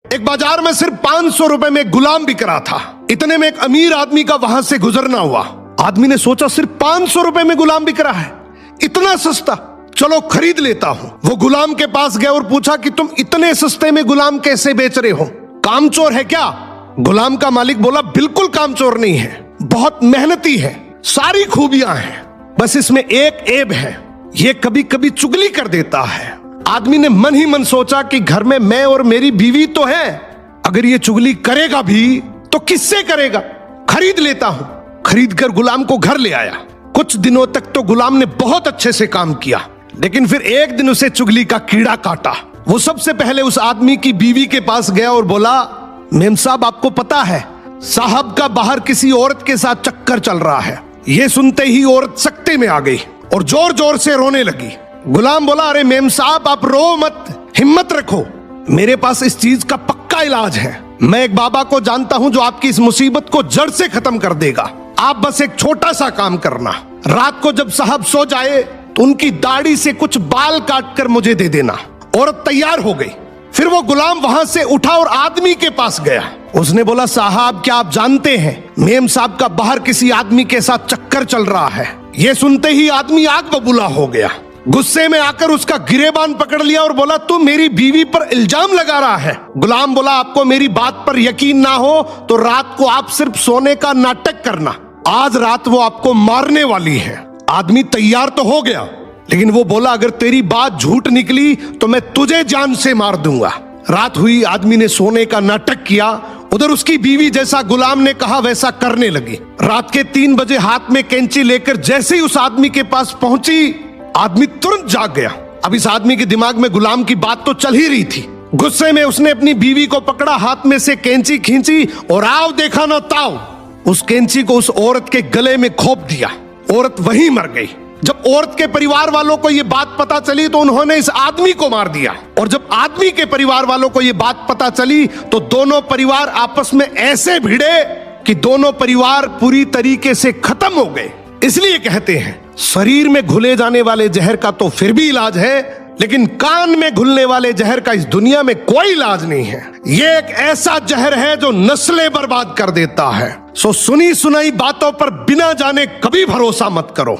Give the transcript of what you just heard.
एक बाजार में सिर्फ 500 रुपए में गुलाम बिक रहा था। इतने में एक अमीर आदमी का वहां से गुजरना हुआ। आदमी ने सोचा सिर्फ 500 रुपए में गुलाम बिक रहा है, इतना सस्ता, चलो खरीद लेता हूं। वो गुलाम के पास गया और पूछा कि तुम इतने सस्ते में गुलाम कैसे बेच रहे हो, कामचोर है क्या? गुलाम का मालिक बोला बिल्कुल कामचोर नहीं है, बहुत मेहनती है, सारी खूबियां हैं, बस इसमें एक ऐब है, ये कभी कभी चुगली कर देता है। आदमी ने मन ही मन सोचा कि घर में मैं और मेरी बीवी तो है, अगर ये चुगली करेगा भी तो किससे करेगा, खरीद लेता हूं। खरीद कर गुलाम को घर ले आया। कुछ दिनों तक तो गुलाम ने बहुत अच्छे से काम किया, लेकिन फिर एक दिन उसे चुगली का कीड़ा काटा। वो सबसे पहले उस आदमी की बीवी के पास गया और बोला, मेम साहब आपको पता है साहब का बाहर किसी औरत के साथ चक्कर चल रहा है। ये सुनते ही औरत सकते में आ गई और जोर जोर से रोने लगी। गुलाम बोला, अरे मेम साहब आप रो मत, हिम्मत रखो, मेरे पास इस चीज का पक्का इलाज है। मैं एक बाबा को जानता हूं जो आपकी इस मुसीबत को जड़ से खत्म कर देगा। आप बस एक छोटा सा काम करना, रात को जब साहब सो जाए तो उनकी दाढ़ी से कुछ बाल काट कर मुझे दे देना। औरत तैयार हो गई। फिर वो गुलाम वहां से उठा और आदमी के पास गया। उसने बोला, साहब क्या आप जानते हैं मेम साहब का बाहर किसी आदमी के साथ चक्कर चल रहा है। ये सुनते ही आदमी आग बबूला हो गया। गुस्से में आकर उसका गिरेबान पकड़ लिया और बोला, तू मेरी बीवी पर इल्जाम लगा रहा है। गुलाम बोला, आपको मेरी बात पर यकीन ना हो तो रात को आप सिर्फ सोने का नाटक करना, आज रात वो आपको मारने वाली है। आदमी तैयार तो हो गया, लेकिन वो बोला, अगर तेरी बात झूठ निकली तो मैं तुझे जान से मार दूंगा। रात हुई, आदमी ने सोने का नाटक किया। उधर उसकी बीवी जैसा गुलाम ने कहा वैसा करने लगी। रात के 3 बजे हाथ में कैंची लेकर जैसे ही उस आदमी के पास पहुंची, आदमी तुरंत जाग गया। अब इस आदमी के दिमाग में गुलाम की बात तो चल ही रही थी। गुस्से में उसने अपनी बीवी को पकड़ा, हाथ में से कैंची खींची और आओ देखा ना ताओ, उस कैंची को उस औरत के गले में खोप दिया। औरत वहीं मर गई। जब औरत के परिवार वालों को यह बात पता चली तो उन्होंने इस आदमी को मार दिया। और जब आदमी के परिवार वालों को यह बात पता चली तो दोनों परिवार आपस में ऐसे भिड़े कि दोनों परिवार पूरी तरीके से खत्म हो गए। इसलिए कहते हैं शरीर में घुले जाने वाले जहर का तो फिर भी इलाज है, लेकिन कान में घुलने वाले जहर का इस दुनिया में कोई इलाज नहीं है। ये एक ऐसा जहर है जो नस्लें बर्बाद कर देता है। सो सुनी सुनाई बातों पर बिना जाने कभी भरोसा मत करो।